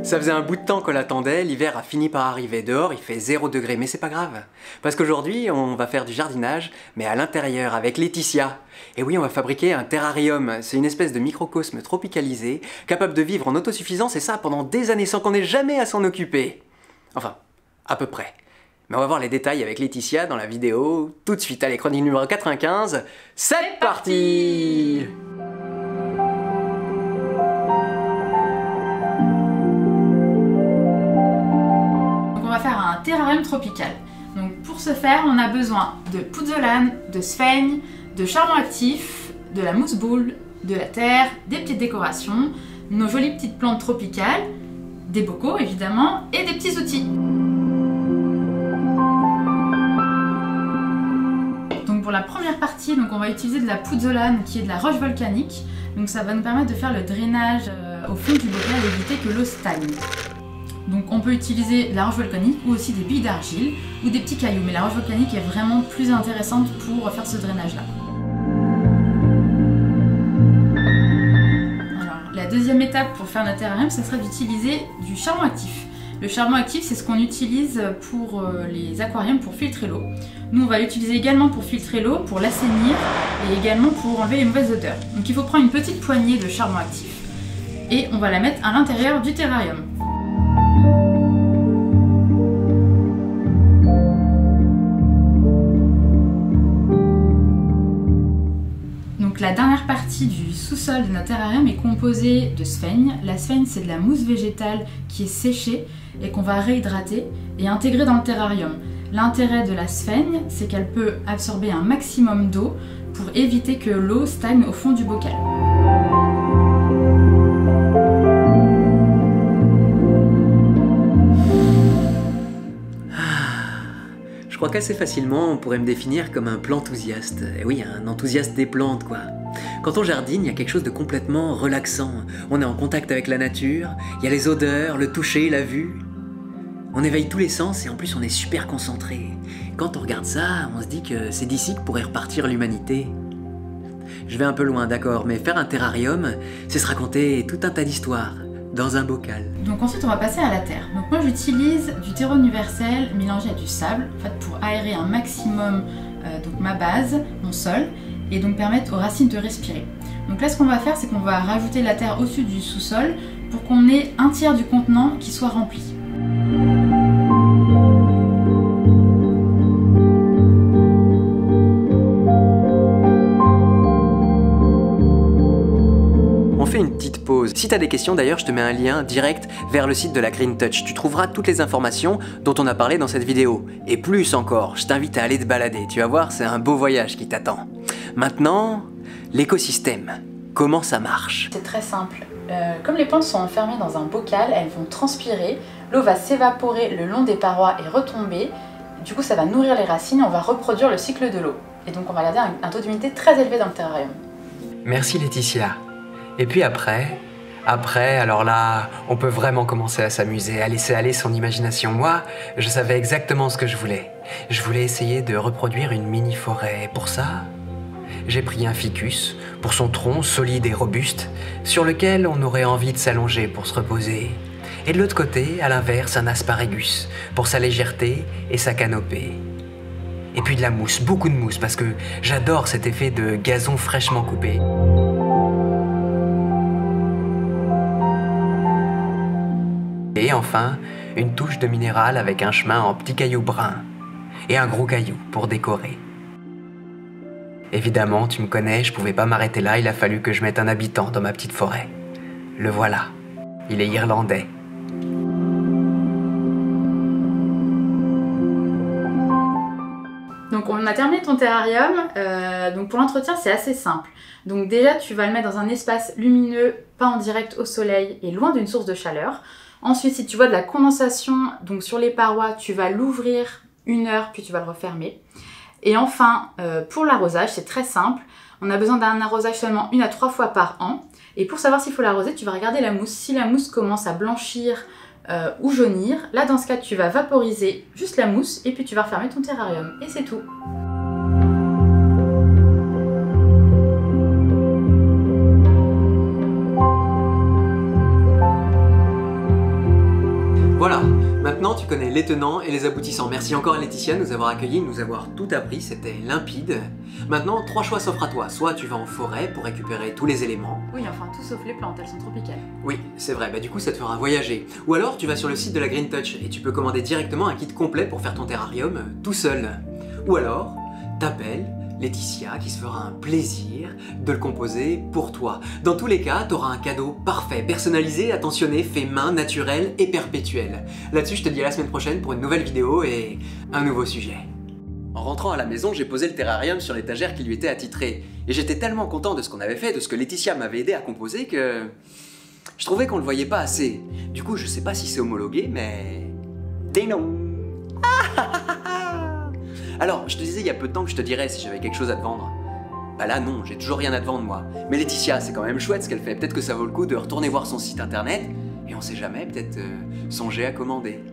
Ça faisait un bout de temps qu'on l'attendait, l'hiver a fini par arriver. Dehors, il fait 0 degré, mais c'est pas grave. Parce qu'aujourd'hui, on va faire du jardinage, mais à l'intérieur, avec Laetitia. Et oui, on va fabriquer un terrarium. C'est une espèce de microcosme tropicalisé, capable de vivre en autosuffisance, et ça pendant des années sans qu'on ait jamais à s'en occuper. Enfin, à peu près. Mais on va voir les détails avec Laetitia dans la vidéo, tout de suite. Allez, chronique numéro 95, c'est parti! Un terrarium tropical. Donc pour ce faire, on a besoin de pouzzolane, de sphaigne, de charbon actif, de la mousse boule, de la terre, des petites décorations, nos jolies petites plantes tropicales, des bocaux évidemment et des petits outils. Donc pour la première partie, on va utiliser de la pouzzolane qui est de la roche volcanique. Donc ça va nous permettre de faire le drainage au fond du bocal et éviter que l'eau stagne. Donc on peut utiliser de la roche volcanique ou aussi des billes d'argile ou des petits cailloux, mais la roche volcanique est vraiment plus intéressante pour faire ce drainage-là. Alors la deuxième étape pour faire notre terrarium, ça serait d'utiliser du charbon actif. Le charbon actif, c'est ce qu'on utilise pour les aquariums pour filtrer l'eau. Nous, on va l'utiliser également pour filtrer l'eau, pour l'assainir et également pour enlever les mauvaises odeurs. Donc il faut prendre une petite poignée de charbon actif et on va la mettre à l'intérieur du terrarium. Donc la dernière partie du sous-sol de notre terrarium est composée de sphaigne. La sphaigne, c'est de la mousse végétale qui est séchée et qu'on va réhydrater et intégrer dans le terrarium. L'intérêt de la sphaigne, c'est qu'elle peut absorber un maximum d'eau pour éviter que l'eau stagne au fond du bocal. Je crois qu'assez facilement, on pourrait me définir comme un plantousiaste. Et oui, un enthousiaste des plantes, quoi. Quand on jardine, il y a quelque chose de complètement relaxant. On est en contact avec la nature, il y a les odeurs, le toucher, la vue. On éveille tous les sens et en plus on est super concentré. Quand on regarde ça, on se dit que c'est d'ici que pourrait repartir l'humanité. Je vais un peu loin, d'accord, mais faire un terrarium, c'est se raconter tout un tas d'histoires. Dans un bocal. Donc ensuite on va passer à la terre. Donc moi j'utilise du terreau universel mélangé à du sable en fait, pour aérer un maximum donc ma base, mon sol, et donc permettre aux racines de respirer. Donc là ce qu'on va faire, c'est qu'on va rajouter la terre au-dessus du sous-sol pour qu'on ait un tiers du contenant qui soit rempli. Une petite pause. Si t'as des questions d'ailleurs, je te mets un lien direct vers le site de la Green Touch. Tu trouveras toutes les informations dont on a parlé dans cette vidéo. Et plus encore, je t'invite à aller te balader. Tu vas voir, c'est un beau voyage qui t'attend. Maintenant, l'écosystème. Comment ça marche? C'est très simple. Comme les plantes sont enfermées dans un bocal, elles vont transpirer, l'eau va s'évaporer le long des parois et retomber. Du coup, ça va nourrir les racines et on va reproduire le cycle de l'eau. Et donc on va garder un taux d'humidité très élevé dans le terrarium. Merci Laetitia. Et puis après, alors là, on peut vraiment commencer à s'amuser, à laisser aller son imagination. Moi, je savais exactement ce que je voulais. Je voulais essayer de reproduire une mini-forêt. Et pour ça, j'ai pris un ficus, pour son tronc solide et robuste, sur lequel on aurait envie de s'allonger pour se reposer. Et de l'autre côté, à l'inverse, un asparagus, pour sa légèreté et sa canopée. Et puis de la mousse, beaucoup de mousse, parce que j'adore cet effet de gazon fraîchement coupé. Et enfin, une touche de minéral avec un chemin en petits cailloux bruns. Et un gros caillou pour décorer. Évidemment, tu me connais, je pouvais pas m'arrêter là, il a fallu que je mette un habitant dans ma petite forêt. Le voilà. Il est irlandais. Donc on a terminé ton terrarium, donc pour l'entretien c'est assez simple. Donc déjà tu vas le mettre dans un espace lumineux, pas en direct au soleil et loin d'une source de chaleur. Ensuite si tu vois de la condensation donc sur les parois, tu vas l'ouvrir 1 heure puis tu vas le refermer. Et enfin pour l'arrosage c'est très simple, on a besoin d'un arrosage seulement 1 à 3 fois par an. Et pour savoir s'il faut l'arroser, tu vas regarder la mousse. Si la mousse commence à blanchir ou jaunir, là dans ce cas tu vas vaporiser juste la mousse et puis tu vas refermer ton terrarium et c'est tout. Voilà, maintenant tu connais les tenants et les aboutissants. Merci encore à Laetitia de nous avoir accueillis, de nous avoir tout appris, c'était limpide. Maintenant, 3 choix s'offrent à toi. Soit tu vas en forêt pour récupérer tous les éléments. Oui, enfin tout sauf les plantes, elles sont tropicales. Oui, c'est vrai, bah du coup ça te fera voyager. Ou alors tu vas sur le site de la Green Touch et tu peux commander directement un kit complet pour faire ton terrarium tout seul. Ou alors, t'appelles Laetitia qui se fera un plaisir de le composer pour toi. Dans tous les cas, t'auras un cadeau parfait, personnalisé, attentionné, fait main, naturel et perpétuel. Là-dessus, je te dis à la semaine prochaine pour une nouvelle vidéo et un nouveau sujet. En rentrant à la maison, j'ai posé le terrarium sur l'étagère qui lui était attitrée. Et j'étais tellement content de ce qu'on avait fait, de ce que Laetitia m'avait aidé à composer que... je trouvais qu'on le voyait pas assez. Du coup, je sais pas si c'est homologué, mais... ding dong. Alors, je te disais il y a peu de temps que je te dirais si j'avais quelque chose à te vendre. Bah là non, j'ai toujours rien à te vendre moi. Mais Laetitia, c'est quand même chouette ce qu'elle fait. Peut-être que ça vaut le coup de retourner voir son site internet. Et on sait jamais, peut-être songer à commander.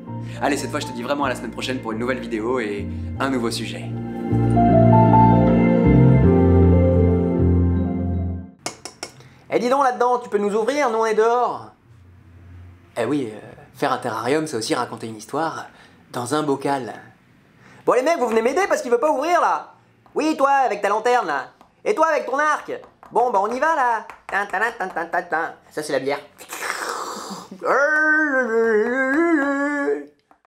Allez, cette fois je te dis vraiment à la semaine prochaine pour une nouvelle vidéo et un nouveau sujet. Eh dis donc là-dedans, tu peux nous ouvrir, nous on est dehors. Eh oui, faire un terrarium c'est aussi raconter une histoire dans un bocal. Bon les mecs, vous venez m'aider parce qu'il veut pas ouvrir là. Oui, toi avec ta lanterne là. Et toi avec ton arc. Bon bah on y va là. Ça c'est la bière.